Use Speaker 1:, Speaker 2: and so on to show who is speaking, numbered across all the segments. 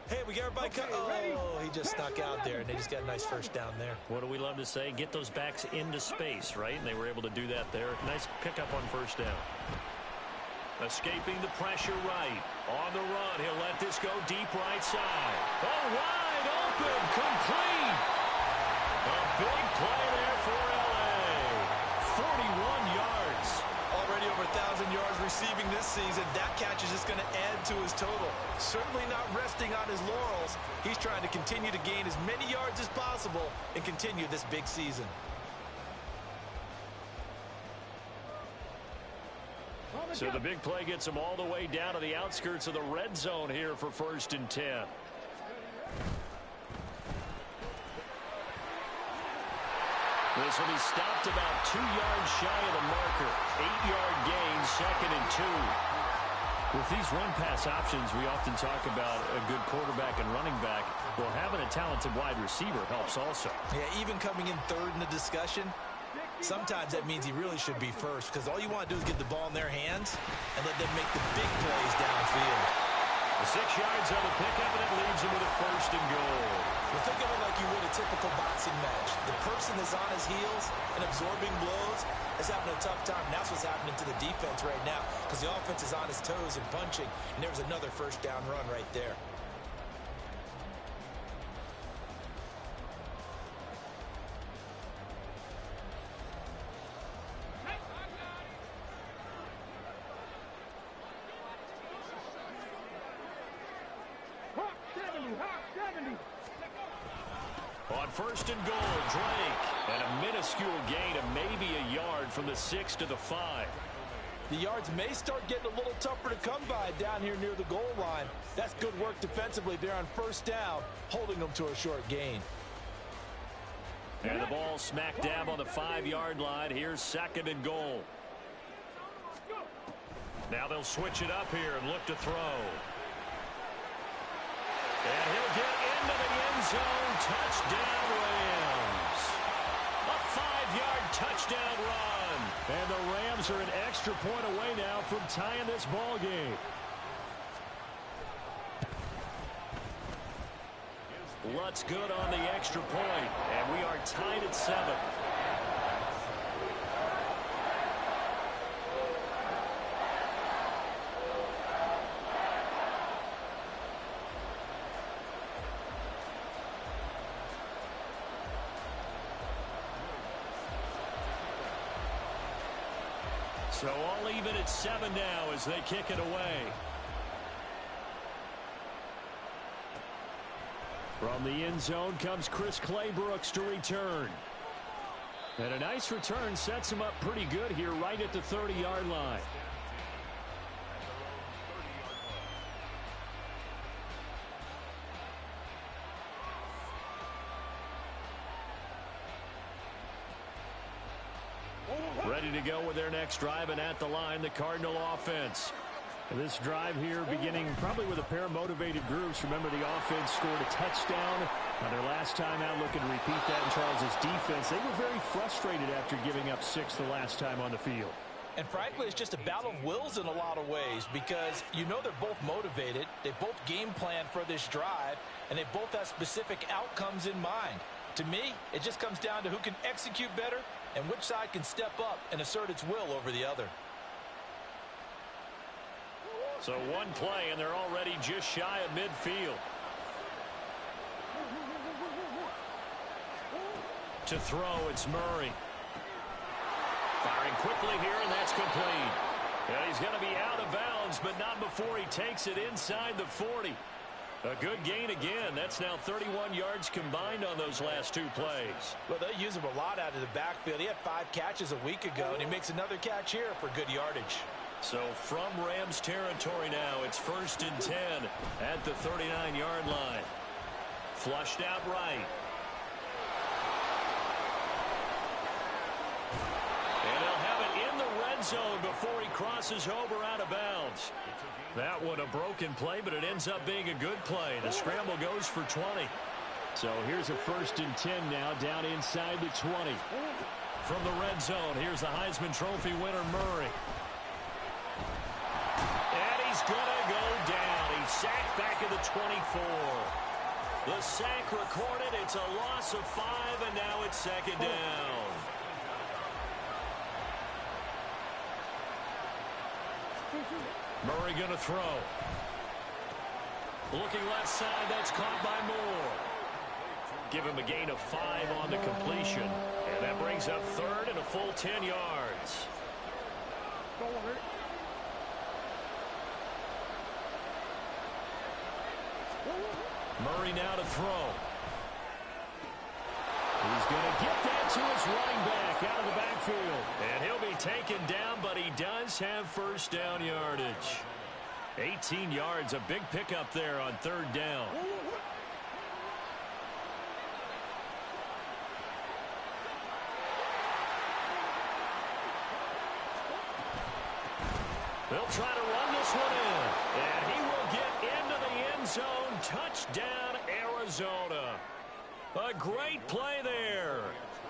Speaker 1: Hey, we got everybody cut. Oh, he just snuck out there, and they just got a nice first down there.
Speaker 2: What do we love to say? Get those backs into space, right? And they were able to do that there. Nice pickup on first down. Escaping the pressure right. On the run, he'll let this go deep right side. Oh, wide open, complete. A big play there for L.A. 41 yards.
Speaker 1: Already over 1,000 yards receiving this season. That catch is just going to add to his total. Certainly not resting on his laurels. He's trying to continue to gain as many yards as possible and continue this big season.
Speaker 2: So the big play gets him all the way down to the outskirts of the red zone here for 1st and 10. This will be stopped about 2 yards shy of the marker. 8-yard gain, 2nd and 2. With these run-pass options, we often talk about a good quarterback and running back. Well, having a talented wide receiver helps also.
Speaker 1: Yeah, even coming in third in the discussion, sometimes that means he really should be first, because all you want to do is get the ball in their hands and let them make the big plays downfield.
Speaker 2: The 6 yards on the pickup, and it leaves him with a 1st and goal.
Speaker 1: Well, think of it like you would a typical boxing match. The person that's on his heels and absorbing blows is having a tough time. And that's what's happening to the defense right now, because the offense is on his toes and punching, and there's another first down run right there.
Speaker 2: On 1st and goal, Drake. And a minuscule gain of maybe a yard from the 6 to the 5.
Speaker 1: The yards may start getting a little tougher to come by down here near the goal line. That's good work defensively there on 1st down, holding them to a short gain.
Speaker 2: And the ball smack dab on the 5-yard line. Here's 2nd and goal. Now they'll switch it up here and look to throw. And he'll get into the end zone. Touchdown, Rams. A 5-yard touchdown run. And the Rams are an extra point away now from tying this ball game. Lutz good on the extra point. And we are tied at 7. So all even at 7 now as they kick it away. From the end zone comes Chris Claybrooks to return. And a nice return sets him up pretty good here right at the 30-yard line. Ready to go with their next drive, and at the line, the Cardinal offense. This drive here beginning probably with a pair of motivated groups. Remember, the offense scored a touchdown on their last time out. Looking to repeat that in Charles' defense. They were very frustrated after giving up 6 the last time on the field.
Speaker 1: And frankly, it's just a battle of wills in a lot of ways, because you know they're both motivated. They both game plan for this drive, and they both have specific outcomes in mind. To me, it just comes down to who can execute better and which side can step up and assert its will over the other.
Speaker 2: So one play, and they're already just shy of midfield. To throw, it's Murray. Firing quickly here, and that's complete. And he's going to be out of bounds, but not before he takes it inside the 40. A good gain again. That's now 31 yards combined on those last 2 plays.
Speaker 1: Well, they use him a lot out of the backfield. He had 5 catches a week ago, and he makes another catch here for good yardage.
Speaker 2: So from Rams territory now, it's 1st and 10 at the 39-yard line. Flushed out right. And they'll have it in the red zone before he crosses over out of bounds. That one a broken play, but it ends up being a good play. The scramble goes for 20. So here's a 1st and 10 now down inside the 20. From the red zone, here's the Heisman Trophy winner, Murray. And he's going to go down. He's sacked back at the 24. The sack recorded. It's a loss of 5, and now it's second down. Murray going to throw. Looking left side, that's caught by Moore. Give him a gain of 5 on the completion. And that brings up third and a full 10 yards. Murray now to throw. He's going to get that to his running back out of the backfield. And he'll be taken down, but he does have first down yardage. 18 yards, a big pickup there on third down. They'll try to run this one in. And he will get into the end zone. Touchdown, Arizona. A great play there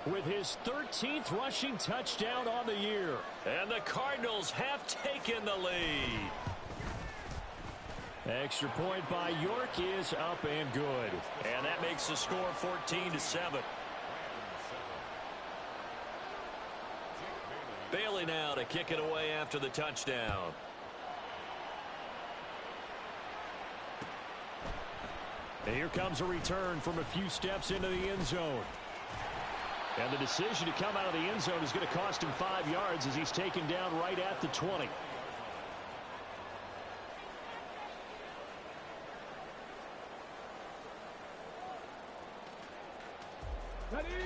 Speaker 2: with his 13th rushing touchdown on the year. And the Cardinals have taken the lead. Extra point by York is up and good. And that makes the score 14-7. Bailey now to kick it away after the touchdown. And here comes a return from a few steps into the end zone. And the decision to come out of the end zone is going to cost him 5 yards as he's taken down right at the 20.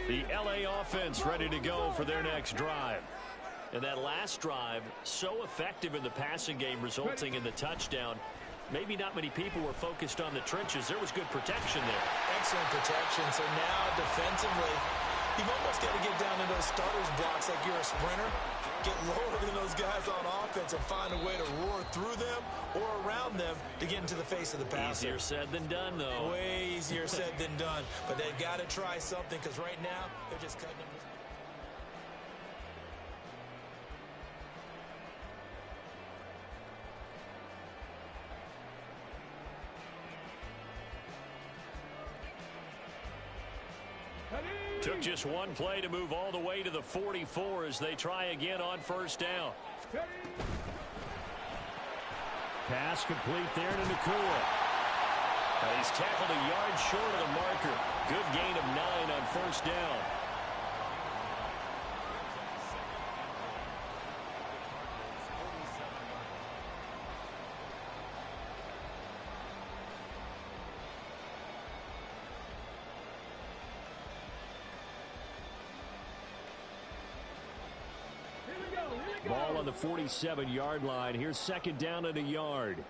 Speaker 2: The LA offense ready to go for their next drive. And that last drive, so effective in the passing game, resulting in the touchdown. Maybe not many people were focused on the trenches. There was good protection there.
Speaker 1: Excellent protection. So now defensively, you've almost got to get down to those starters blocks like you're a sprinter. Get lower than those guys on offense and find a way to roar through them or around them to get into the face of the passer.
Speaker 2: Easier said than done, though.
Speaker 1: Way easier said than done. But they've got to try something because right now they're just cutting them.
Speaker 2: Took just one play to move all the way to the 44 as they try again on first down. Pass complete there to Nakua. He's tackled a yard short of the marker. Good gain of 9 on first down. Ball on the 47-yard line. Here's second down and a yard.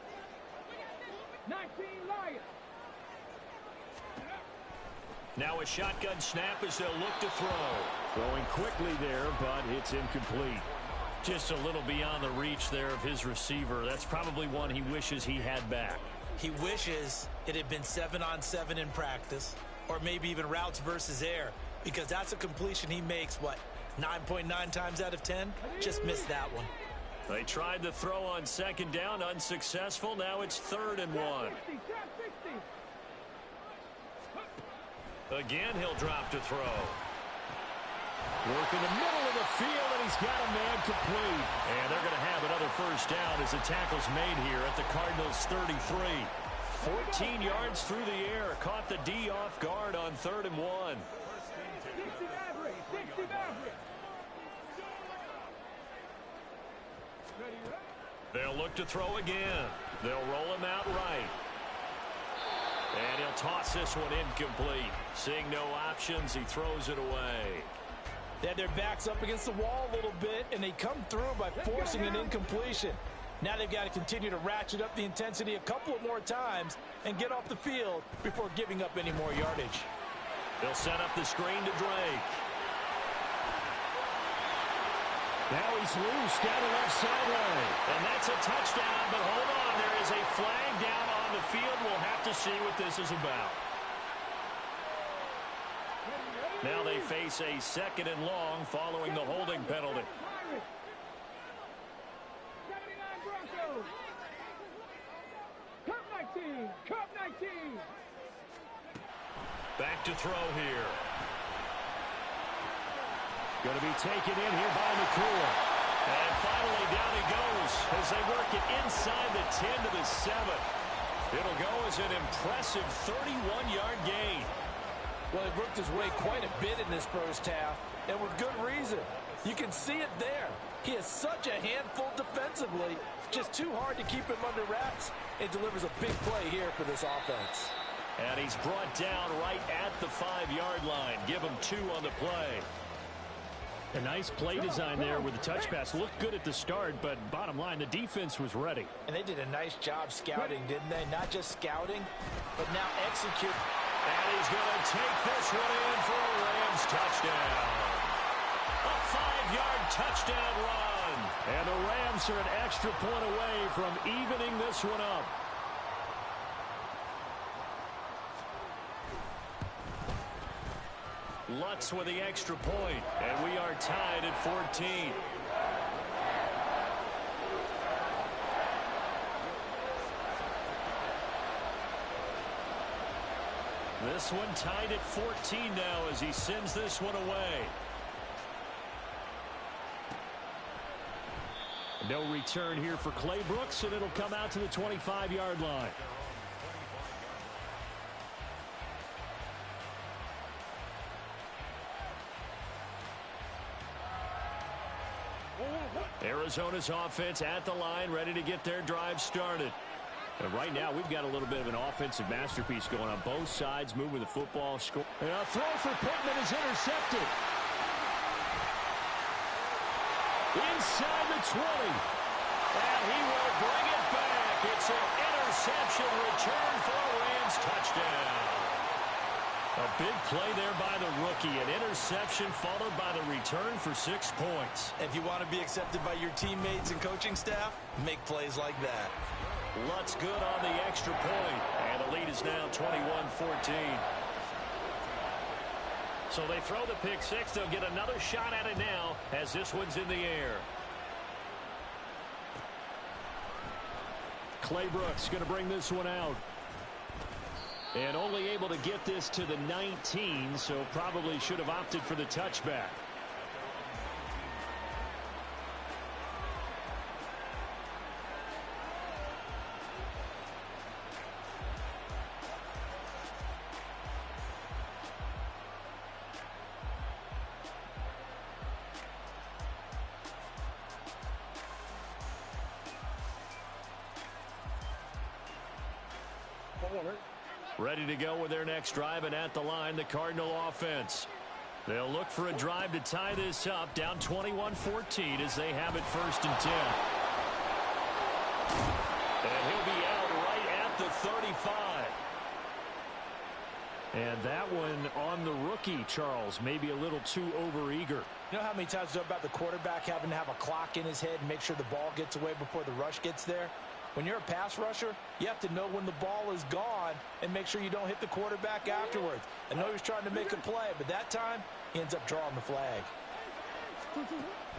Speaker 3: 19 Lions.
Speaker 2: Now a shotgun snap as they'll look to throw. Throwing quickly there, but it's incomplete. Just a little beyond the reach there of his receiver. That's probably one he wishes he had back.
Speaker 1: He wishes it had been 7-on-7 in practice, or maybe even routes versus air, because that's a completion he makes, 9.9 times out of 10? Just missed that one.
Speaker 2: They tried the throw on second down, unsuccessful. Now it's 3rd and 1. Again, he'll drop to throw. Work in the middle of the field, and he's got a man complete. And they're going to have another first down as the tackle's made here at the Cardinals' 33. 14 yards through the air. Caught the D off guard on 3rd and 1. They'll look to throw again. They'll roll him out right. And he'll toss this one incomplete. Seeing no options, he throws it away.
Speaker 1: They had their backs up against the wall a little bit, and they come through by forcing an incompletion. Now they've got to continue to ratchet up the intensity a couple of more times and get off the field before giving up any more yardage.
Speaker 2: They'll set up the screen to Drake. Now he's loose down the left sideline. And that's a touchdown, but hold on. There is a flag down on the field. We'll have to see what this is about. Now they face a 2nd and long following the holding penalty.
Speaker 3: 79 Broncos. Cup 19. Cup 19.
Speaker 2: Back to throw here. Going to be taken in here by McCool. And finally down he goes as they work it inside the 10 to the 7. It'll go as an impressive 31-yard gain.
Speaker 1: Well, he worked his way quite a bit in this first half, and with good reason. You can see it there. He is such a handful defensively. Just too hard to keep him under wraps. It delivers a big play here for this offense.
Speaker 2: And he's brought down right at the 5-yard line. Give him 2 on the play.
Speaker 4: A nice play design there with the touch pass. Looked good at the start, but bottom line, the defense was ready.
Speaker 1: And they did a nice job scouting, didn't they? Not just scouting, but now execute.
Speaker 2: And he's going to take this one in for a Rams touchdown. A 5-yard touchdown run.
Speaker 4: And the Rams are an extra point away from evening this one up.
Speaker 2: Lutz with the extra point, and we are tied at 14. This one tied at 14 now as he sends this one away.
Speaker 4: No return here for Clay Brooks, and it'll come out to the 25-yard line.
Speaker 2: Arizona's offense at the line, ready to get their drive started.
Speaker 4: And right now, we've got a little bit of an offensive masterpiece going on both sides, moving the football. And a throw for Pittman is intercepted. Inside the 20.
Speaker 2: And he will bring it back. It's an interception return for a Rams touchdown. A big play there by the rookie. An interception followed by the return for 6 points.
Speaker 1: If you want to be accepted by your teammates and coaching staff, make plays like that.
Speaker 2: Lutz good on the extra point. And the lead is now 21-14.
Speaker 4: So they throw the pick six. They'll get another shot at it now as this one's in the air. Clay Brooks going to bring this one out. And only able to get this to the 19, so probably should have opted for the touchback. Ready to go with their next drive, and at the line, the Cardinal offense. They'll look for a drive to tie this up, down 21-14 as they have it 1st and 10. And he'll be out right at the 35. And that one on the rookie, Charles, maybe a little too overeager.
Speaker 1: You know how many times it's about the quarterback having to have a clock in his head and make sure the ball gets away before the rush gets there? When you're a pass rusher, you have to know when the ball is gone and make sure you don't hit the quarterback afterwards. I know he was trying to make a play, but that time, he ends up drawing the flag.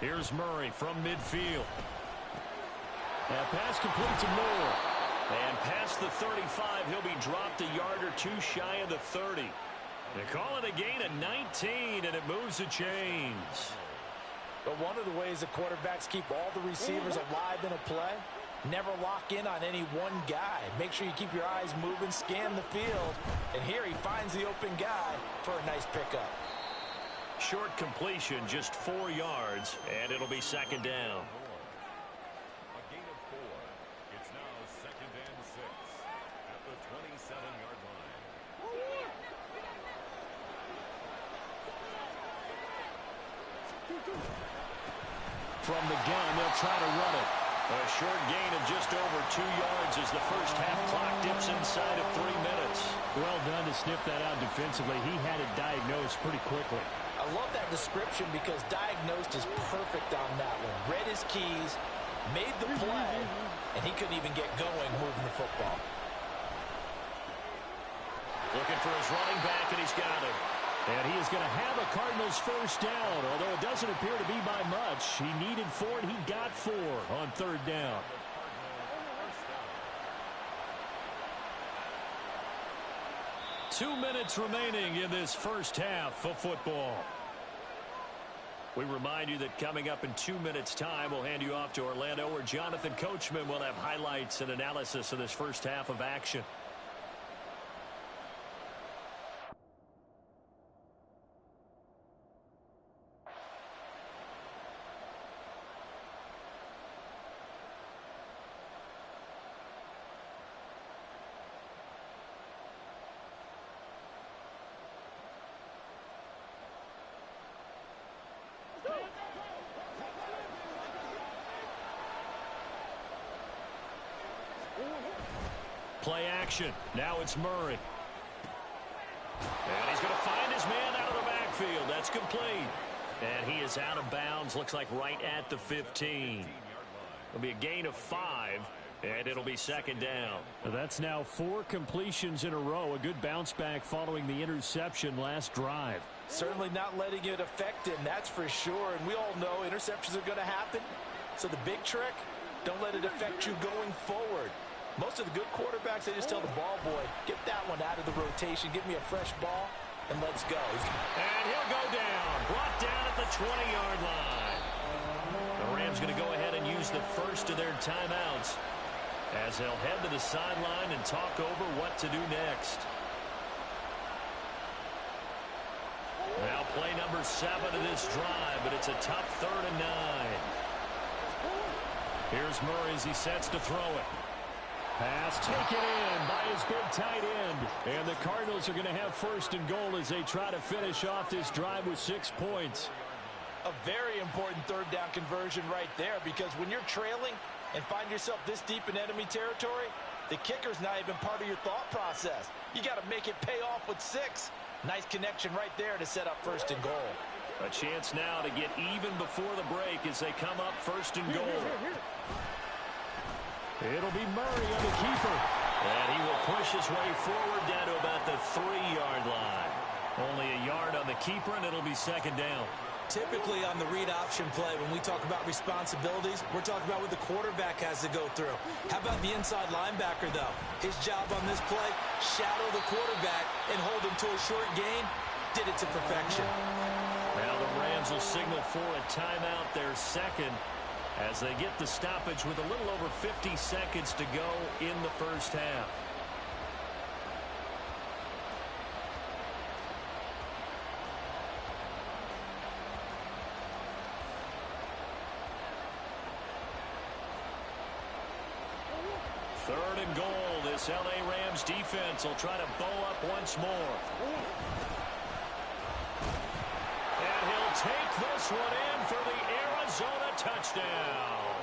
Speaker 2: Here's Murray from midfield.
Speaker 4: And pass complete to Moore.
Speaker 2: And past the 35, he'll be dropped a yard or 2 shy of the 30. They call it a gain of 19, and it moves the chains.
Speaker 1: But one of the ways that quarterbacks keep all the receivers alive in a play, never lock in on any one guy. Make sure you keep your eyes moving, scan the field. And here he finds the open guy for a nice pickup.
Speaker 2: Short completion, just 4 yards, and it'll be 2nd down.
Speaker 5: A gain of 4. It's now 2nd and 6 at the 27-yard line.
Speaker 4: From the gun, they'll try to run it.
Speaker 2: A short gain of just over 2 yards as the first half clock dips inside of 3 minutes.
Speaker 4: Well done to sniff that out defensively. He had it diagnosed pretty quickly.
Speaker 1: I love that description because diagnosed is perfect on that one. Read his keys, made the play, and he couldn't even get going moving the football.
Speaker 2: Looking for his running back, and he's got him.
Speaker 4: And he is going to have a Cardinals first down, although it doesn't appear to be by much. He needed 4, and he got 4 on 3rd down. 2 minutes remaining in this first half of football. We remind you that coming up in 2 minutes' time, we'll hand you off to Orlando, where Jonathan Coachman will have highlights and analysis of this first half of action. Play action. Now it's Murray. And he's going to find his man out of the backfield. That's complete. And he is out of bounds. Looks like right at the 15. It'll be a gain of 5, and it'll be second down.
Speaker 6: That's now 4 completions in a row. A good bounce back following the interception last drive.
Speaker 1: Certainly not letting it affect him, that's for sure. And we all know interceptions are going to happen. So the big trick, don't let it affect you going forward. Most of the good quarterbacks, they just tell the ball boy, get that one out of the rotation, give me a fresh ball, and let's go.
Speaker 2: And he'll go down. Brought down at the 20-yard line. The Rams going to go ahead and use the first of their timeouts as they'll head to the sideline and talk over what to do next. Now play number 7 of this drive, but it's a tough 3rd and 9.
Speaker 6: Here's Murray as he sets to throw it. Pass taken in by his big tight end. And the Cardinals are going to have 1st and goal as they try to finish off this drive with 6 points.
Speaker 1: A very important 3rd down conversion right there, because when you're trailing and find yourself this deep in enemy territory, the kicker's not even part of your thought process. You got to make it pay off with 6. Nice connection right there to set up 1st and goal.
Speaker 2: A chance now to get even before the break as they come up 1st and goal.
Speaker 6: It'll be Murray on the keeper.
Speaker 2: And he will push his way forward down to about the 3-yard line.
Speaker 6: Only a yard on the keeper, and it'll be second down.
Speaker 7: Typically on the read option play, when we talk about responsibilities, we're talking about what the quarterback has to go through. How about the inside linebacker, though? His job on this play, shadow the quarterback and hold him to a short gain. Did it to perfection.
Speaker 2: Now the Rams will signal for a timeout, their second, as they get the stoppage with a little over 50 seconds to go in the first half. Third and goal. This LA Rams defense will try to bow up once more. And he'll take this one in for the Arizona touchdown.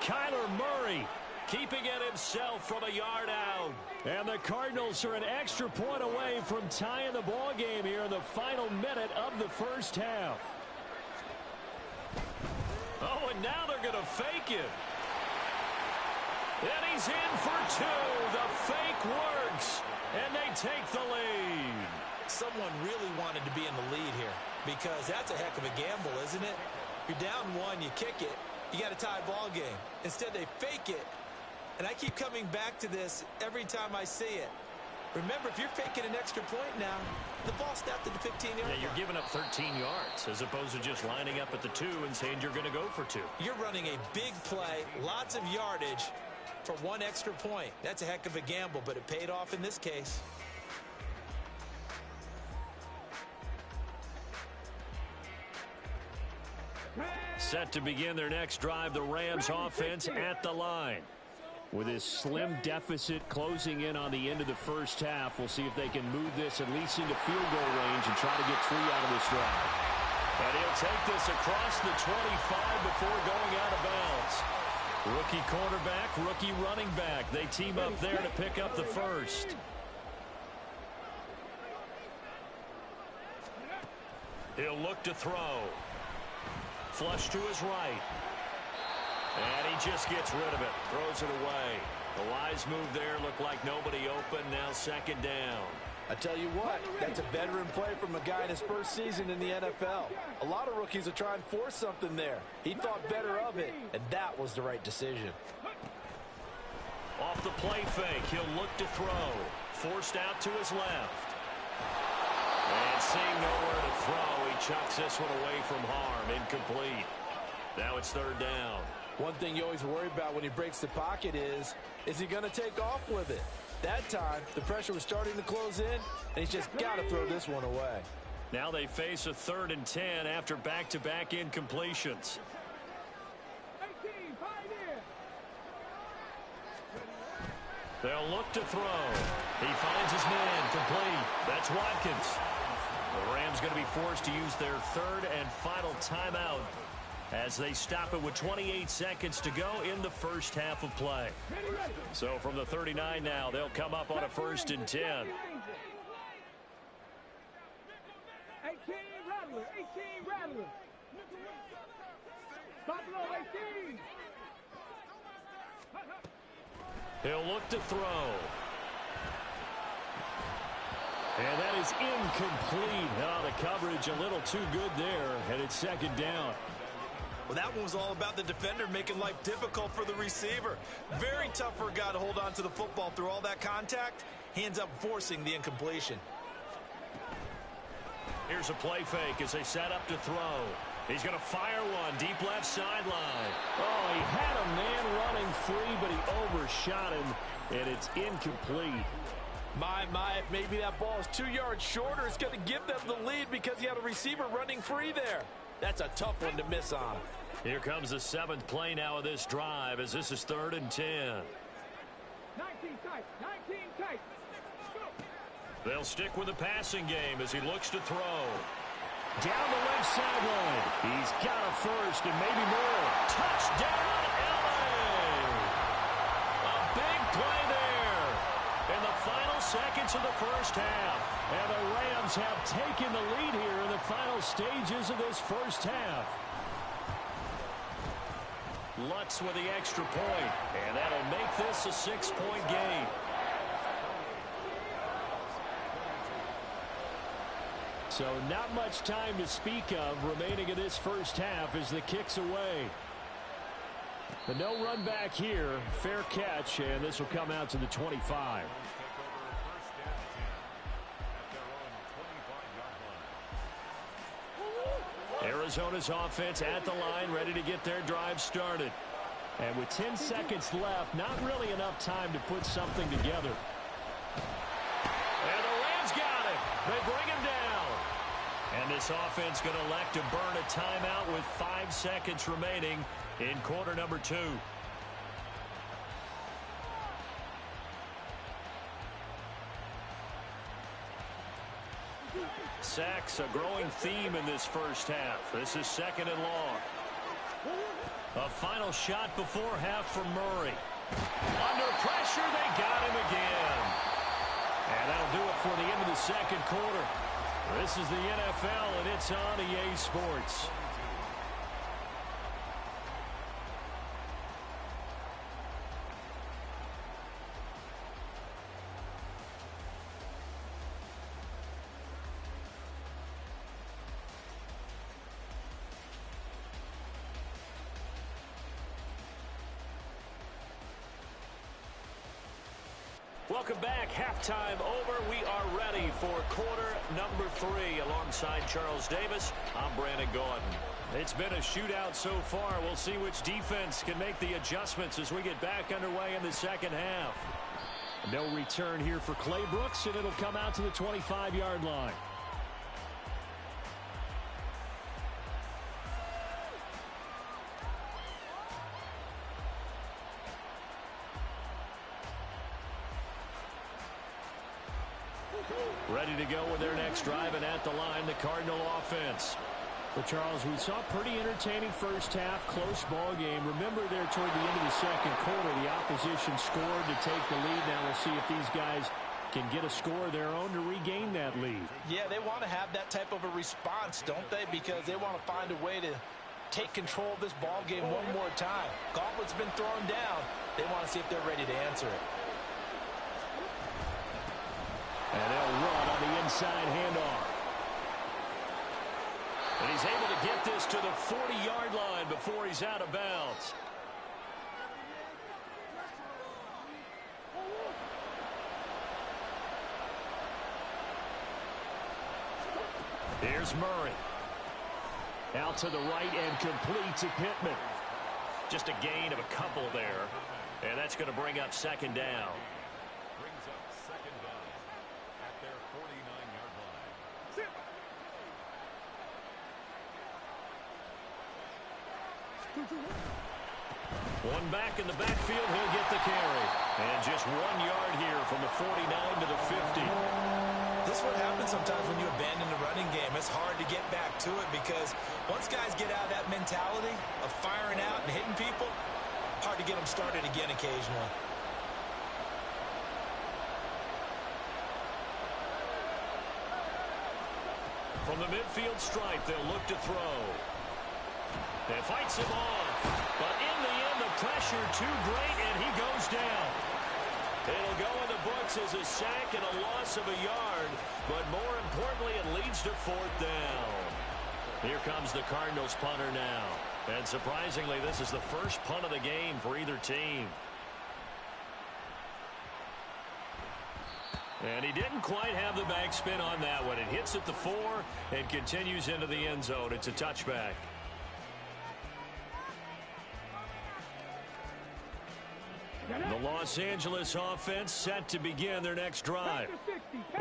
Speaker 6: Kyler Murray
Speaker 2: keeping it himself from a yard out.
Speaker 6: And the Cardinals are an extra point away from tying the ball game here in the final minute of the first half.
Speaker 2: Oh, and now they're going to fake it. And he's in for 2. The fake works, and they take the lead.
Speaker 7: Someone really wanted to be in the lead here, because that's a heck of a gamble, isn't it? You're down 1, you kick it, you got a tie ball game. Instead, they fake it. And I keep coming back to this every time I see it. Remember, if you're faking an extra point now, the ball snapped at the 15-yard line.
Speaker 2: Yeah, you're giving up 13 yards as opposed to just lining up at the 2 and saying you're going to go for 2.
Speaker 7: You're running a big play, lots of yardage for 1 extra point. That's a heck of a gamble, but it paid off in this case.
Speaker 6: Set to begin their next drive, the Rams offense at the line. With this slim deficit closing in on the end of the first half, we'll see if they can move this at least into field goal range and try to get 3 out of this drive.
Speaker 2: And he'll take this across the 25 before going out of bounds.
Speaker 6: Rookie quarterback, rookie running back. They team up there to pick up the first.
Speaker 2: He'll look to throw. Flush to his right. And he just gets rid of it. Throws it away. A wise move there. Looked like nobody open. Now second down.
Speaker 1: I tell you what, that's a veteran play from a guy in his first season in the NFL. A lot of rookies will try and force something there. He thought better of it, and that was the right decision.
Speaker 2: Off the play fake, he'll look to throw. forced out to his left. And seeing nowhere to throw, he chucks this one away from harm. Incomplete. Now it's third down.
Speaker 1: One thing you always worry about when he breaks the pocket is he going to take off with it? That time, the pressure was starting to close in, and he's just got to throw this one away.
Speaker 2: Now they face a 3rd and 10 after back-to-back incompletions.
Speaker 3: 18, pioneer.
Speaker 2: They'll look to throw. He finds his man complete. That's Watkins. The Rams going to be forced to use their 3rd and final timeout as they stop it with 28 seconds to go in the first half of play. So from the 39 now, they'll come up on a 1st and 10.
Speaker 3: 18 Rattler, 18 Rattler. Buffalo 18.
Speaker 2: He'll look to throw. And that is incomplete. Oh, the coverage a little too good there, and it's 2nd down.
Speaker 7: Well, that one was all about the defender making life difficult for the receiver. Very tough for a guy to hold on to the football through all that contact. He ends up forcing the incompletion.
Speaker 2: Here's a play fake as they set up to throw. He's going to fire one deep left sideline.
Speaker 6: Oh, he had a man running free, but he overshot him, and it's incomplete.
Speaker 1: If maybe that ball is 2 yards shorter, it's going to give them the lead because he had a receiver running free there. That's a tough one to miss on.
Speaker 2: Here comes the 7th play now of this drive as this is 3rd and 10.
Speaker 3: 19 tight, 19 tight.
Speaker 2: They'll stick with the passing game as he looks to throw.
Speaker 6: Down the left sideline. He's got a first and maybe more.
Speaker 2: Touchdown, LA! A big play there in the final seconds of the first half.
Speaker 6: And the Rams have taken the lead here in the final stages of this first half.
Speaker 2: Lutz with the extra point, and that'll make this a 6-point game.
Speaker 6: So not much time to speak of remaining in this first half as the kick's away. But no run back here. Fair catch, and this will come out to the 25.
Speaker 2: Arizona's offense at the line, ready to get their drive started.
Speaker 6: And with 10 seconds left, not really enough time to put something together.
Speaker 2: And the Rams got him. They bring him down. And this offense going to elect to burn a timeout with 5 seconds remaining in quarter number 2. Sacks, a growing theme in this first half. This is 2nd and long. A final shot before half from Murray. Under pressure, they got him again. And that'll do it for the end of the 2nd quarter. This is the NFL, and it's on EA Sports. Welcome back. Halftime over. We are ready for quarter number 3. Alongside Charles Davis, I'm Brandon Gordon. It's been a shootout so far. We'll see which defense can make the adjustments as we get back underway in the second half.
Speaker 6: No return here for Clay Brooks, and it'll come out to the 25-yard line.
Speaker 2: Ready to go with their next drive, and at the line, the Cardinal offense.
Speaker 6: Well, Charles, we saw a pretty entertaining first half, close ball game. Remember there toward the end of the 2nd quarter, the opposition scored to take the lead. Now we'll see if these guys can get a score of their own to regain that lead.
Speaker 1: Yeah, they want to have that type of a response, don't they? Because they want to find a way to take control of this ball game one more time. Gauntlet's been thrown down. They want to see if they're ready to answer it.
Speaker 6: And they'll run on the inside handoff.
Speaker 2: And he's able to get this to the 40-yard line before he's out of bounds.
Speaker 6: Here's Murray. Out to the right and complete to Pittman.
Speaker 2: Just a gain of a couple there. And that's going to bring up second down.
Speaker 5: Brings up second down at their 49-yard line.
Speaker 3: Sit.
Speaker 2: One back in the backfield, he'll get the carry. And just 1 yard here from the 49 to the 50.
Speaker 7: This is what happens sometimes when you abandon the running game. It's hard to get back to it because once guys get out of that mentality of firing out and hitting people, hard to get them started again occasionally.
Speaker 2: From the midfield stripe, they'll look to throw. They fights him off. But in the end, the pressure too great, and he goes down. It'll go in the books as a sack and a loss of a yard. But more importantly, it leads to fourth down. Here comes the Cardinals punter now. And surprisingly, this is the first punt of the game for either team. And he didn't quite have the backspin on that one. It hits at the 4 and continues into the end zone. It's a touchback. The Los Angeles offense set to begin their next drive.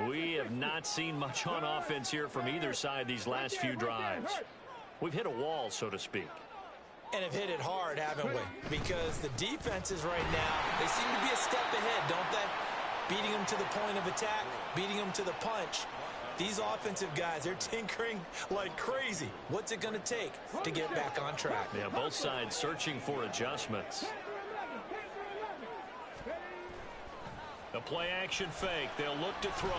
Speaker 2: We have not seen much on offense here from either side these last few drives. We've hit a wall, so to speak.
Speaker 7: And have hit it hard, haven't we? Because the defenses right now, they seem to be a step ahead, don't they? Beating them to the point of attack, beating them to the punch. These offensive guys, they're tinkering like crazy. What's it going to take to get back on track?
Speaker 2: Yeah, both sides searching for adjustments. The play action fake. They'll look to throw.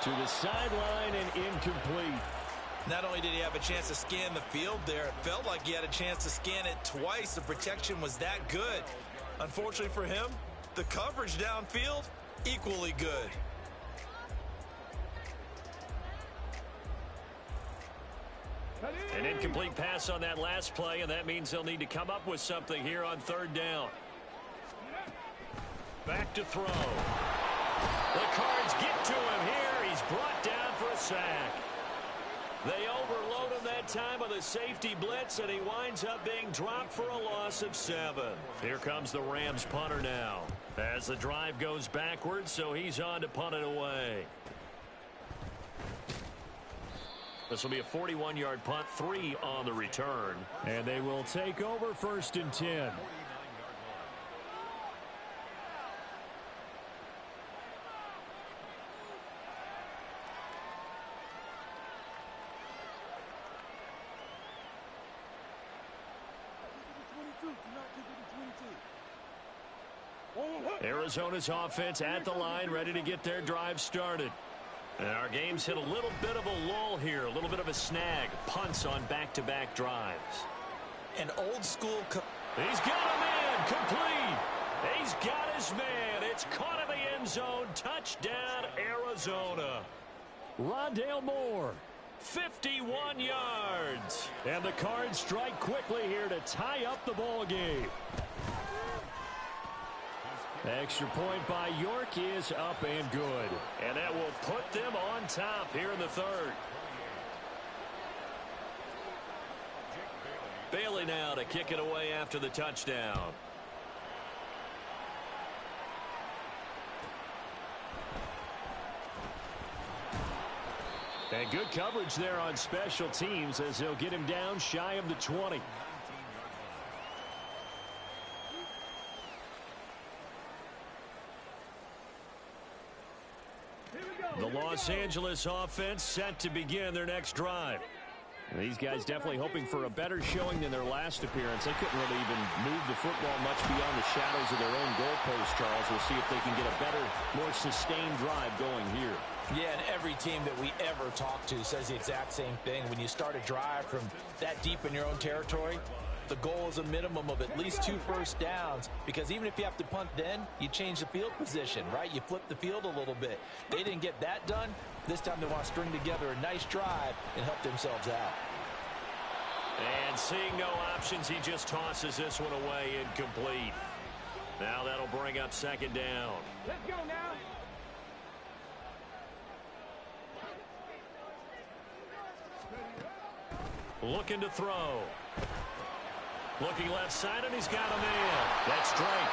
Speaker 6: To the sideline and incomplete.
Speaker 7: Not only did he have a chance to scan the field there, it felt like he had a chance to scan it twice. The protection was that good. Unfortunately for him, the coverage downfield, equally good.
Speaker 2: An incomplete pass on that last play, and that means they'll need to come up with something here on third down. Back to throw. The Cards get to him here. He's brought down for a sack. They overload him that time with a safety blitz, and he winds up being dropped for a loss of 7. Here comes the Rams punter now. As the drive goes backwards, so he's on to punt it away. This will be a 41-yard punt, 3 on the return.
Speaker 6: And they will take over 1st and 10.
Speaker 2: Arizona's offense at the line, ready to get their drive started. And our game's hit a little bit of a lull here, a little bit of a snag. Punts on back-to-back drives.
Speaker 7: An old school...
Speaker 2: He's got a man, complete. He's got his man. It's caught in the end zone. Touchdown, Arizona.
Speaker 6: Rondale Moore.
Speaker 2: 51 yards.
Speaker 6: And the Cards strike quickly here to tie up the ball game. Extra point by York is up and good.
Speaker 2: And that will put them on top here in the third. Bailey now to kick it away after the touchdown.
Speaker 6: And good coverage there on special teams as they'll get him down shy of the 20.
Speaker 2: The Los Angeles offense set to begin their next drive.
Speaker 6: These guys definitely hoping for a better showing than their last appearance. They couldn't really even move the football much beyond the shadows of their own goalpost, Charles. We'll see if they can get a better, more sustained drive going here.
Speaker 1: Yeah, and every team that we ever talk to says the exact same thing. When you start a drive from that deep in your own territory, the goal is a minimum of at least 2 first downs, because even if you have to punt then, you change the field position, right? You flip the field a little bit. They didn't get that done. This time they want to string together a nice drive and help themselves out.
Speaker 2: And seeing no options, he just tosses this one away incomplete. Now that'll bring up second down.
Speaker 3: Let's go now.
Speaker 2: Looking to throw. Looking left side, and he's got a man. That's Drake.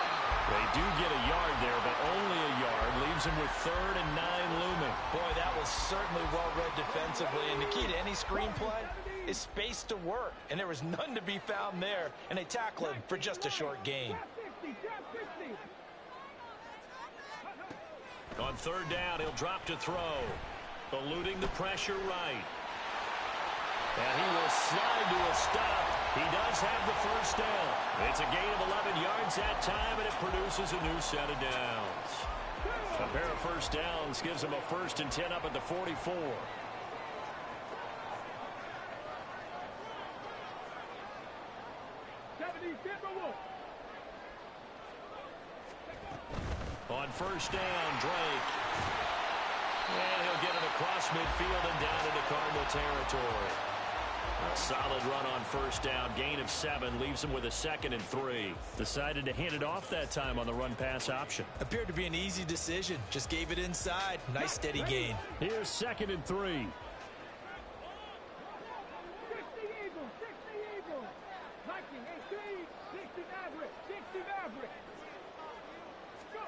Speaker 2: They do get a yard there, but only a yard. Leaves him with 3rd and 9 looming.
Speaker 1: Boy, that was certainly well-read defensively. And the key to any screenplay is space to work. And there was none to be found there. And they tackle him for just a short gain.
Speaker 2: On 3rd down, he'll drop to throw. Eluding the pressure right. And he will slide to a stop. He does have the first down. It's a gain of 11 yards that time, and it produces a new set of downs. A pair of first downs gives him a 1st and 10 up at the 44. On 1st down, Drake. And he'll get it across midfield and down into Cardinal territory. A solid run on 1st down. Gain of 7 leaves him with a 2nd and 3.
Speaker 6: Decided to hand it off that time on the run-pass option.
Speaker 7: Appeared to be an easy decision. Just gave it inside. Nice steady gain.
Speaker 6: Here's 2nd and 3.
Speaker 3: 60 Eagles, 60 Eagles. 19, 60 Maverick, 60 Maverick. Go.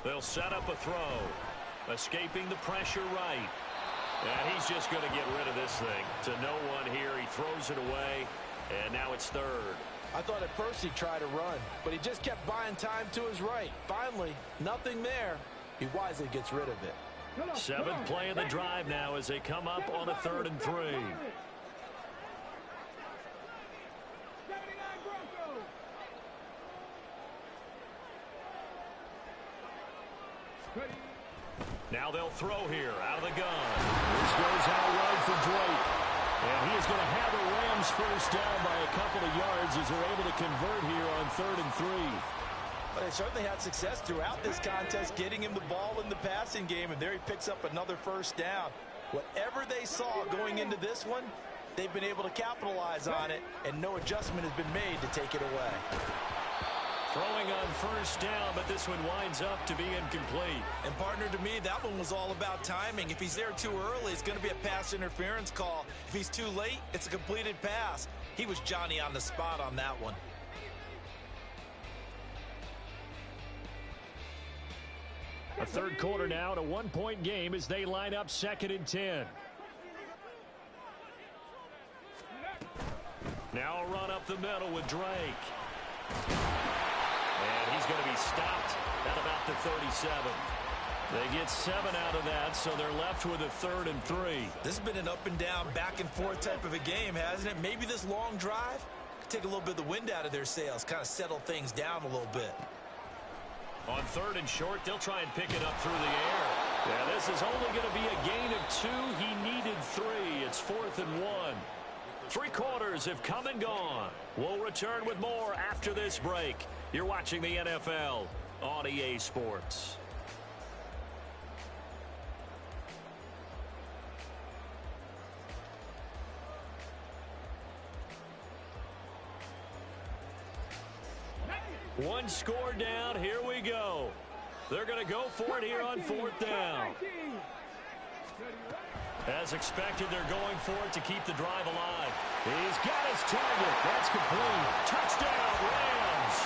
Speaker 2: They'll set up a throw. Escaping the pressure right. And he's just going to get rid of this thing. To no one here. He throws it away. And now it's 3rd.
Speaker 1: I thought at first he'd try to run, but he just kept buying time to his right. Finally, nothing there. He wisely gets rid of it.
Speaker 2: 7th play of the drive now as they come up on a 3rd and 3.
Speaker 3: 79 Broncos. Ready.
Speaker 2: Now they'll throw here out of the gun.
Speaker 6: This goes out wide for Drake. And he is going to have the Rams first down by a couple of yards as they're able to convert here on 3rd and 3.
Speaker 1: But they certainly had success throughout this contest, getting him the ball in the passing game, and there he picks up another first down. Whatever they saw going into this one, they've been able to capitalize on it, and no adjustment has been made to take it away.
Speaker 2: Throwing on 1st down, but this one winds up to be incomplete.
Speaker 7: And partner, to me, that one was all about timing. If he's there too early, it's going to be a pass interference call. If he's too late, it's a completed pass. He was Johnny on the spot on that one.
Speaker 6: A 3rd quarter now, and a 1-point game as they line up 2nd and 10.
Speaker 2: Now a run up the middle with Drake. And he's going to be stopped at about the 37. They get 7 out of that, so they're left with a 3rd and 3.
Speaker 7: This has been an up and down, back and forth type of a game, hasn't it? Maybe this long drive could take a little bit of the wind out of their sails, kind of settle things down a little bit.
Speaker 2: On 3rd and short, they'll try and pick it up through the air. Yeah, this is only going to be a gain of 2. He needed 3. It's 4th and 1. 3 quarters have come and gone. We'll return with more after this break. You're watching the NFL on EA Sports. One score down. Here we go. They're going to go for it here on 4th down. As expected, they're going for it to keep the drive alive.
Speaker 6: He's got his target. That's complete.
Speaker 2: Touchdown, Rams.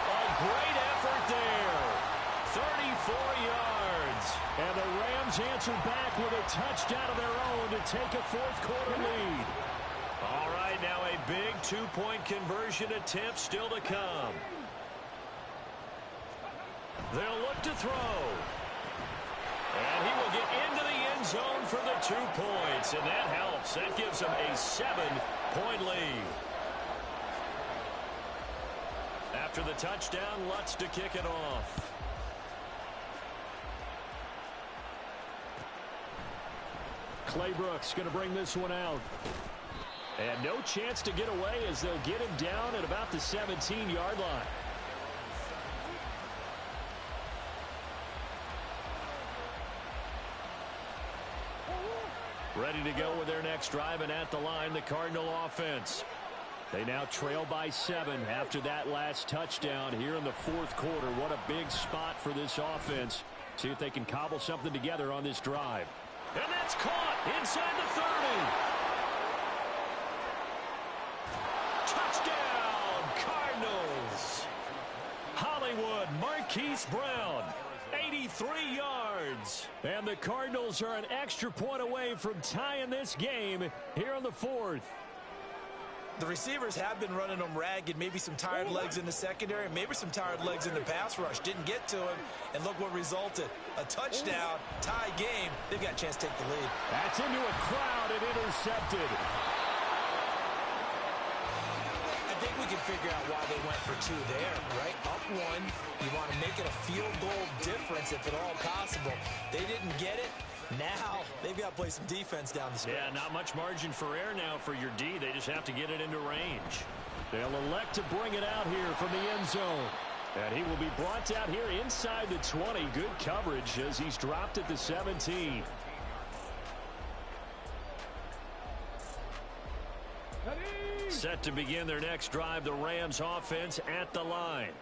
Speaker 2: A great effort there. 34 yards.
Speaker 6: And the Rams answer back with a touchdown of their own to take a 4th quarter lead.
Speaker 2: All right, now a big 2-point conversion attempt still to come. They'll look to throw. And he will get into the end zone for the 2 points, and that helps. That gives him a 7-point lead. After the touchdown, Lutz to kick it off.
Speaker 6: Clay Brooks going to bring this one out. And no chance to get away as they'll get him down at about the 17-yard line.
Speaker 2: Ready to go with their next drive, and at the line, the Cardinal offense.
Speaker 6: They now trail by 7 after that last touchdown here in the fourth quarter. What a big spot for this offense. See if they can cobble something together on this drive.
Speaker 2: And that's caught inside the 30. Touchdown, Cardinals. Hollywood Marquise Brown, 83 yards.
Speaker 6: And the Cardinals are an extra point away from tying this game here in the fourth.
Speaker 7: The receivers have been running them ragged. Maybe some tired legs in the secondary, maybe some tired legs in the pass rush. Didn't get to him, and look what resulted. A touchdown, tie game. They've got a chance to take the lead.
Speaker 6: That's into a crowd and intercepted.
Speaker 7: I think we can figure out why they went for 2 there, right? Up 1, you want to make it a field goal difference if at all possible. They didn't get it. Now they've got to play some defense down the stretch.
Speaker 2: Yeah, not much margin for error now for your D. They just have to get it into range.
Speaker 6: They'll elect to bring it out here from the end zone. And he will be brought out here inside the 20. Good coverage as he's dropped at the 17.
Speaker 2: Set to begin their next drive, the Rams offense at the line.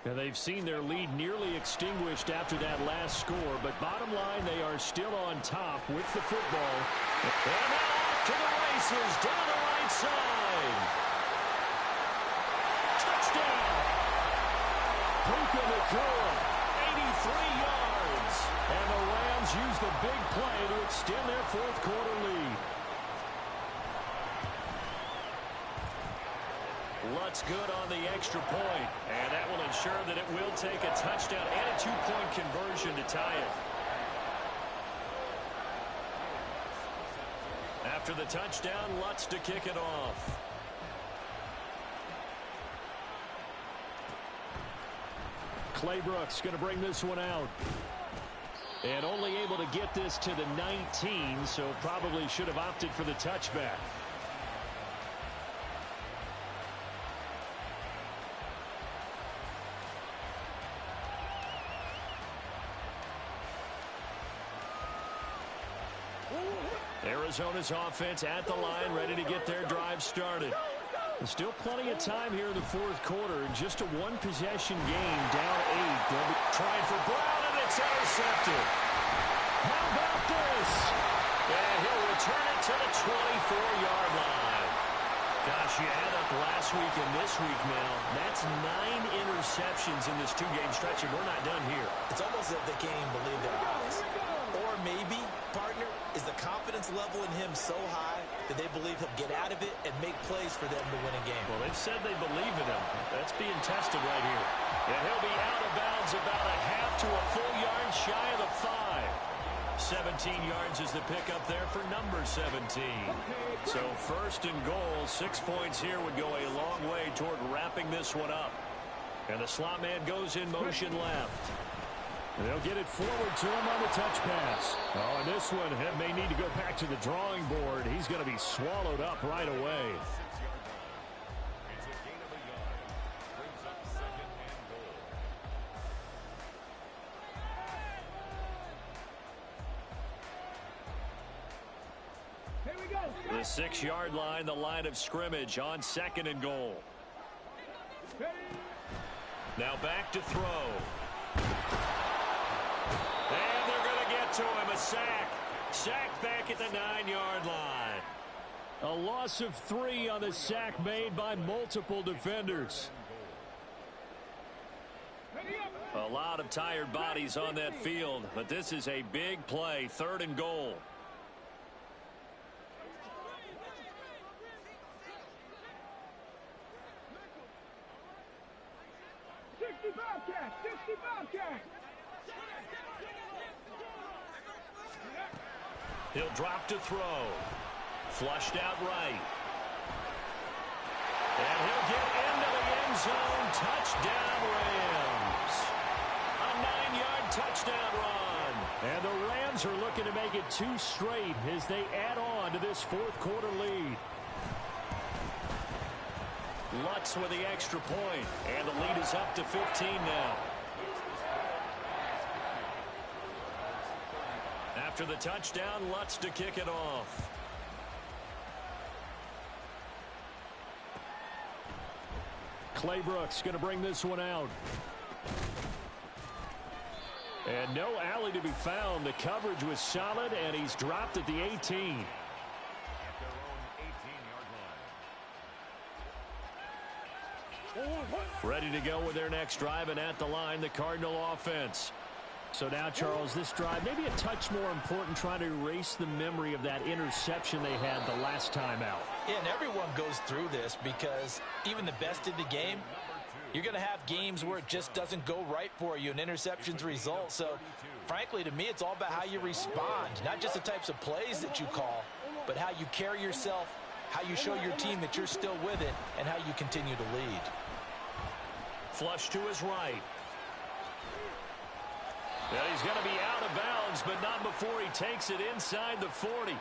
Speaker 6: And they've seen their lead nearly extinguished after that last score, but bottom line, they are still on top with the football.
Speaker 2: And now off to the races down the right side. Touchdown!
Speaker 6: Puka Nacua, 83 yards. And the Rams use the big play to extend their fourth quarter lead.
Speaker 2: Lutz good on the extra point, and that will ensure that it will take a touchdown and a 2-point conversion to tie it. After the touchdown, Lutz to kick it off.
Speaker 6: Clay Brooks going to bring this one out. And only able to get this to the 19, so probably should have opted for the touchback.
Speaker 2: Arizona's offense at the line, ready to get their drive started.
Speaker 6: There's still plenty of time here in the fourth quarter. Just a one-possession game, down 8. They'll be
Speaker 2: trying for Brown, and it's intercepted.
Speaker 6: How about this?
Speaker 2: And he'll return it to the 24-yard line. Gosh, you add up last week and this week now. That's 9 interceptions in this 2-game stretch, and we're not done here.
Speaker 7: It's almost as if they can't even believe their eyes. Or maybe, partner, is the confidence level in him so high that they believe he'll get out of it and make plays for them to win a game.
Speaker 2: Well, they've said they believe in him. That's being tested right here. And he'll be out of bounds about a half to a full yard shy of the 5. 17 yards is the pickup there for number 17. So first and goal, 6 points here would go a long way toward wrapping this one up. And the slot man goes in motion left.
Speaker 6: And they'll get it forward to him on the touch pass. Oh, and this one may need to go back to the drawing board. He's going to be swallowed up right away.
Speaker 5: It's a gain of a yard. Brings up second and goal.
Speaker 3: Here we go.
Speaker 2: The 6-yard line, the line of scrimmage on second and goal. Now back to throw. And they're going to get to him. A sack. Sack back at the 9-yard line.
Speaker 6: A loss of 3 on the sack made by multiple defenders.
Speaker 2: A lot of tired bodies on that field, but this is a big play. Third and goal. He'll drop to throw. Flushed out right. And he'll get into the end zone. Touchdown, Rams. A 9-yard touchdown run.
Speaker 6: And the Rams are looking to make it 2 straight as they add on to this fourth quarter lead.
Speaker 2: Lutz with the extra point. And the lead is up to 15 now. After the touchdown, Lutz to kick it off.
Speaker 6: Claybrooks going to bring this one out. And no alley to be found. The coverage was solid, and he's dropped at the 18.
Speaker 5: At their own 18-yard line.
Speaker 6: Ready to go with their next drive, and at the line, the Cardinal offense. So now, Charles, this drive maybe a touch more important, trying to erase the memory of that interception they had the last time out.
Speaker 1: Yeah, and everyone goes through this because even the best in the game, you're going to have games where it just doesn't go right for you, and interceptions result. So, frankly, to me, it's all about how you respond, not just the types of plays that you call, but how you carry yourself, how you show your team that you're still with it, and how you continue to lead.
Speaker 2: Flush to his right. Well, he's going to be out of bounds, but not before he takes it inside the 40.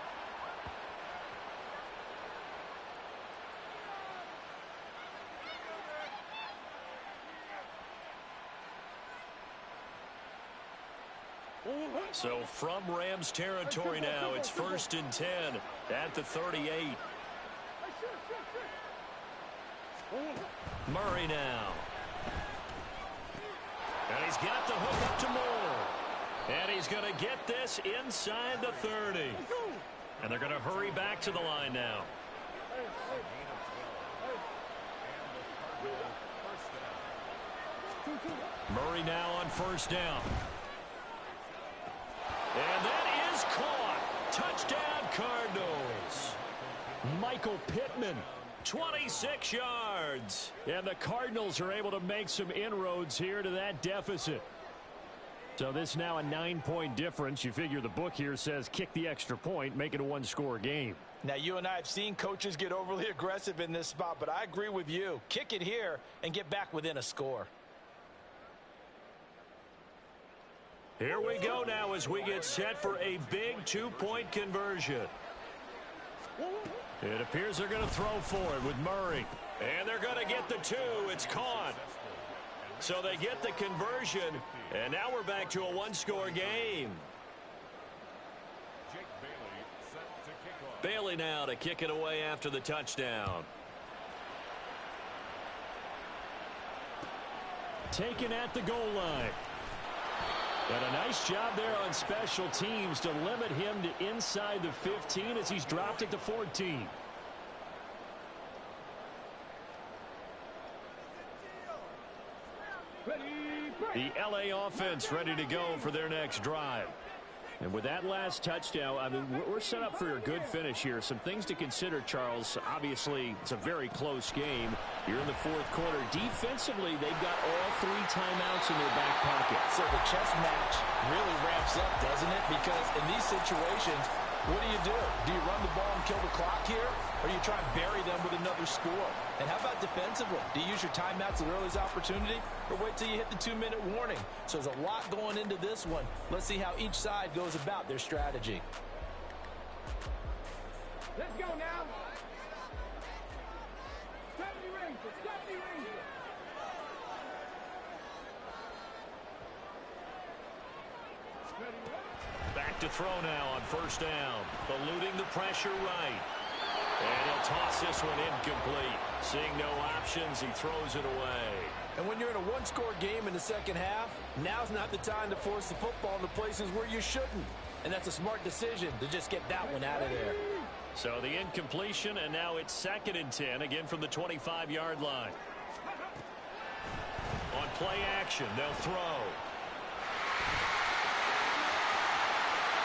Speaker 2: So from Rams territory now, it's 1st and 10 at the 38. Murray now. And he's got the hook up to Moore. And he's going to get this inside the 30. And they're going to hurry back to the line now. Murray now on 1st down. And that is caught. Touchdown, Cardinals.
Speaker 6: Michael Pittman.
Speaker 2: 26 yards.
Speaker 6: And the Cardinals are able to make some inroads here to that deficit. So this now a 9-point difference. You figure the book here says kick the extra point, make it a one-score game.
Speaker 1: Now, you and I have seen coaches get overly aggressive in this spot, but I agree with you. Kick it here and get back within a score.
Speaker 2: Here we go now as we get set for a big 2-point conversion.
Speaker 6: It appears they're going to throw for it with Murray.
Speaker 2: And they're going to get the 2. It's caught. So they get the conversion, and now we're back to a one-score game. Bailey now to kick it away after the touchdown.
Speaker 6: Taken at the goal line. And a nice job there on special teams to limit him to inside the 15 as he's dropped at the 14. The LA offense ready to go for their next drive. And with that last touchdown, I mean, we're set up for a good finish here. Some things to consider, Charles. Obviously, it's a very close game. You're in the 4th quarter. Defensively, they've got all 3 timeouts in their back pocket.
Speaker 1: So the chess match really ramps up, doesn't it? Because in these situations, what do? Do you run the ball and kill the clock here? Or do you try and bury them with another score? And how about defensively? Do you use your timeouts at the earliest opportunity? Or wait till you hit the 2-minute warning? So there's a lot going into this one. Let's see how each side goes about their strategy.
Speaker 3: Let's go now. 70 Rangers, 70 Rangers.
Speaker 2: Back to throw now on 1st down. Eluding the pressure right. And he'll toss this one incomplete. Seeing no options, he throws it away.
Speaker 1: And when you're in a one-score game in the second half, now's not the time to force the football into places where you shouldn't. And that's a smart decision to just get that one out of there.
Speaker 2: So the incompletion, and now it's 2nd and 10, again from the 25-yard line. On play action, they'll throw.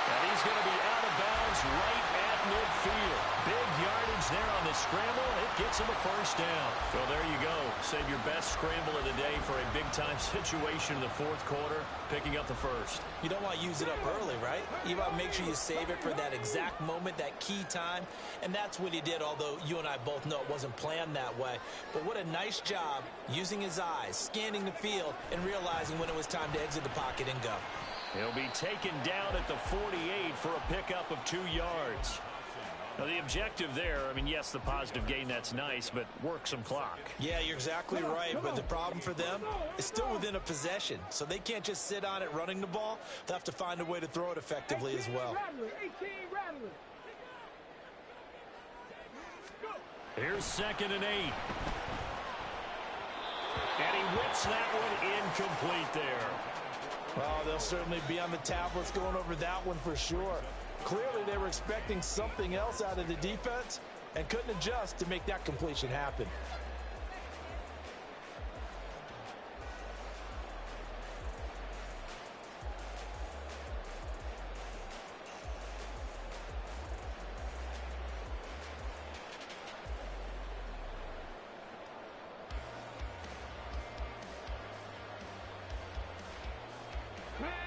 Speaker 2: And he's going to be out of bounds right at midfield. Big yardage there on the scramble. It gets him a 1st down. Well, there you go. Save your best scramble of the day for a big-time situation in the 4th quarter, picking up the 1st.
Speaker 1: You don't want to use it up early, right? You want to make sure you save it for that exact moment, that key time. And that's what he did, although you and I both know it wasn't planned that way. But what a nice job using his eyes, scanning the field, and realizing when it was time to exit the pocket and go.
Speaker 2: He'll be taken down at the 48 for a pickup of 2 yards. Now, the objective there, I mean, yes, the positive gain, that's nice, but work some clock.
Speaker 1: Yeah, you're exactly right, but the problem for them is still within a possession, so they can't just sit on it running the ball. They'll have to find a way to throw it effectively as well.
Speaker 3: 18 rattlers.
Speaker 6: Here's 2nd and 8.
Speaker 2: And he whips that one incomplete there.
Speaker 1: Well, they'll certainly be on the tablets going over that one for sure. Clearly, they were expecting something else out of the defense and couldn't adjust to make that completion happen.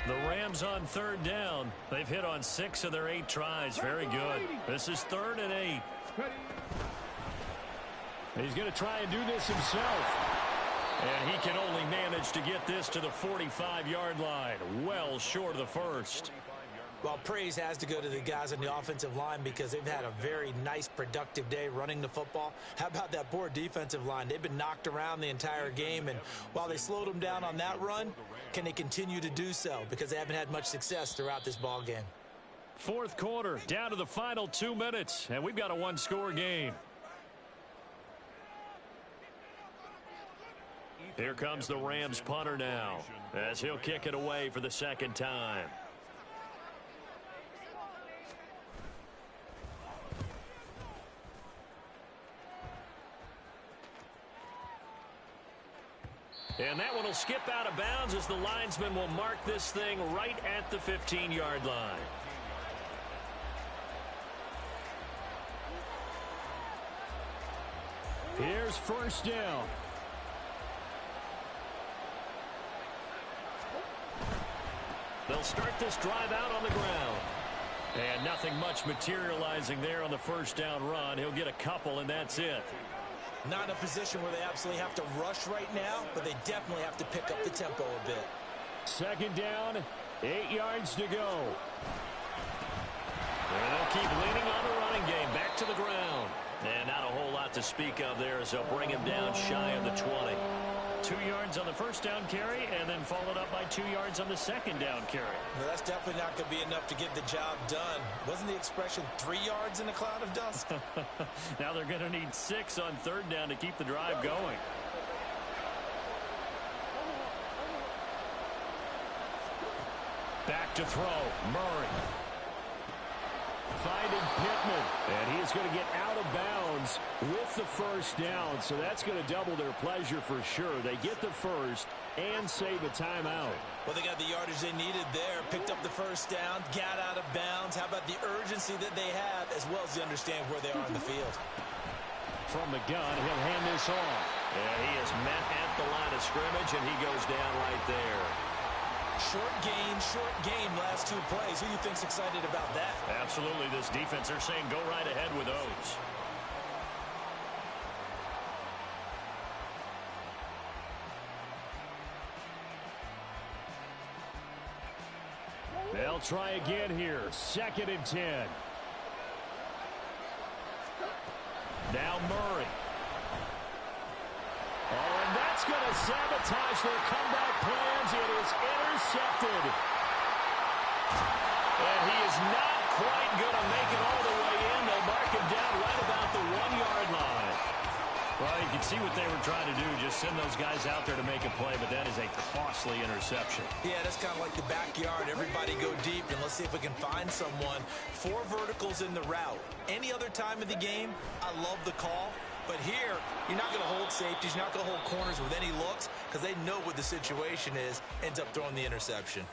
Speaker 2: The Rams on third down. They've hit on 6 of their 8 tries. Very good. This is 3rd and 8.
Speaker 6: He's going to try and do this himself.
Speaker 2: And he can only manage to get this to the 45-yard line. Well short of the first.
Speaker 7: Well, praise has to go to the guys on the offensive line because they've had a very nice, productive day running the football. How about that poor defensive line? They've been knocked around the entire game, and while they slowed them down on that run, can they continue to do so? Because they haven't had much success throughout this ball game.
Speaker 2: Fourth quarter, down to the final 2 minutes, and we've got a one-score game. Here comes the Rams punter now, as he'll kick it away for the second time. And that one will skip out of bounds as the linesman will mark this thing right at the 15-yard line.
Speaker 6: Here's first down.
Speaker 2: They'll start this drive out on the ground. And nothing much materializing there on the first down run. He'll get a couple, and that's it.
Speaker 7: Not in a position where they absolutely have to rush right now, but they definitely have to pick up the tempo a bit.
Speaker 6: Second down, 8 yards to go.
Speaker 2: And they'll keep leaning on the running game. Back to the ground. And not a whole lot to speak of there as they'll bring him down shy of the 20. 2 yards on the first down carry, and then followed up by 2 yards on the second down carry.
Speaker 7: No, that's definitely not going to be enough to get the job done. Wasn't the expression 3 yards in a cloud of dust?
Speaker 2: Now they're going to need 6 on third down to keep the drive going.
Speaker 6: Back to throw, Murray. Finding Pittman, and he's going to get out of bounds with the first down, so that's going to double their pleasure for sure. They get the first and save a timeout.
Speaker 7: Well, they got the yardage they needed there, picked up the first down, got out of bounds. How about the urgency that they have, as well as they understand where they are on the field?
Speaker 6: From the gun, he'll hand this off.
Speaker 2: And he is met at the line of scrimmage, and he goes down right there.
Speaker 7: Short game, last 2 plays. Who do you think's excited about that?
Speaker 2: Absolutely, this defense, they're saying go right ahead with those.
Speaker 6: They'll try again here. 2nd and 10. Now Murray. Oh, and that's going to sabotage their comeback plans. It is intercepted.
Speaker 2: And he is not quite going to make it all the way in. They'll mark him down right about the 1-yard line. Well, you can see what they were trying to do, just send those guys out there to make a play, but that is a costly interception.
Speaker 7: Yeah, that's kind of like the backyard. Everybody go deep, and let's see if we can find someone. 4 verticals in the route. Any other time of the game, I love the call. But here, you're not going to hold safeties. You're not going to hold corners with any looks because they know what the situation is. Ends up throwing the interception.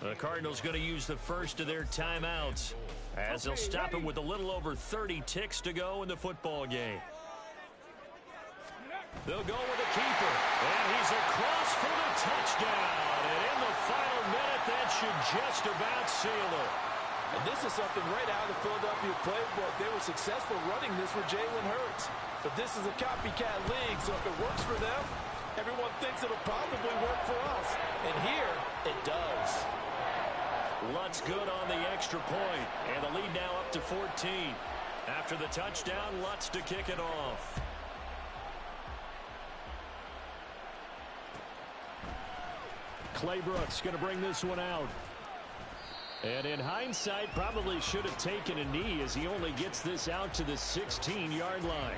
Speaker 2: The Cardinals going to use the first of their timeouts as they'll stop him with a little over 30 ticks to go in the football game. They'll go with the keeper, and he's across for the touchdown. And in the final minute, that should just about seal it.
Speaker 1: And this is something right out of the Philadelphia playbook. They were successful running this with Jalen Hurts. But this is a copycat league, so if it works for them, everyone thinks it'll probably work for us. And here, it does.
Speaker 2: Lutz good on the extra point, and the lead now up to 14. After the touchdown, Lutz to kick it off.
Speaker 6: Claybrooks going to bring this one out. And in hindsight, probably should have taken a knee as he only gets this out to the 16-yard line.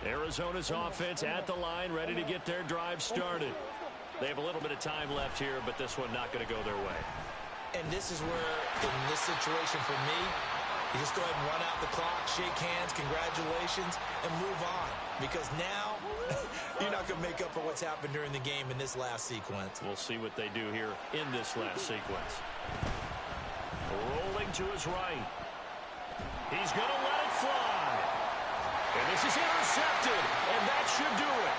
Speaker 6: Arizona's offense at the line, ready to get their drive started. They have a little bit of time left here, but this one not going to go their way.
Speaker 7: And this is where, in this situation for me, you just go ahead and run out the clock, shake hands, congratulations, and move on. Because now, you're not going to make up for what's happened during the game in this last sequence.
Speaker 6: We'll see what they do here in this last sequence. Rolling to his right. He's going to let it fly. And this is intercepted, and that should do it.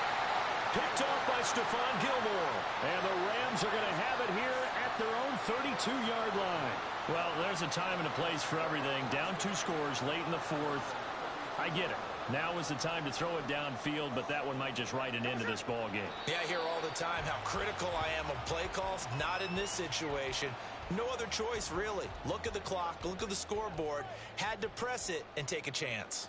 Speaker 6: Picked off by Stephon Gilmore. And the Rams are going to have it here at their own 32-yard line.
Speaker 2: Well, there's a time and a place for everything. Down 2 scores late in the fourth. I get it. Now is the time to throw it downfield, but that one might just write an end to this ball game.
Speaker 7: Yeah, I hear all the time how critical I am of play calls. Not in this situation. No other choice, really. Look at the clock, look at the scoreboard. Had to press it and take a chance.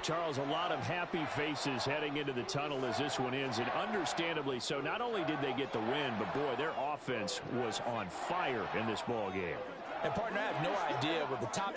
Speaker 6: Charles, a lot of happy faces heading into the tunnel as this one ends, and understandably so. Not only did they get the win, but boy, their offense was on fire in this ball game.
Speaker 1: And partner, I have no idea with the top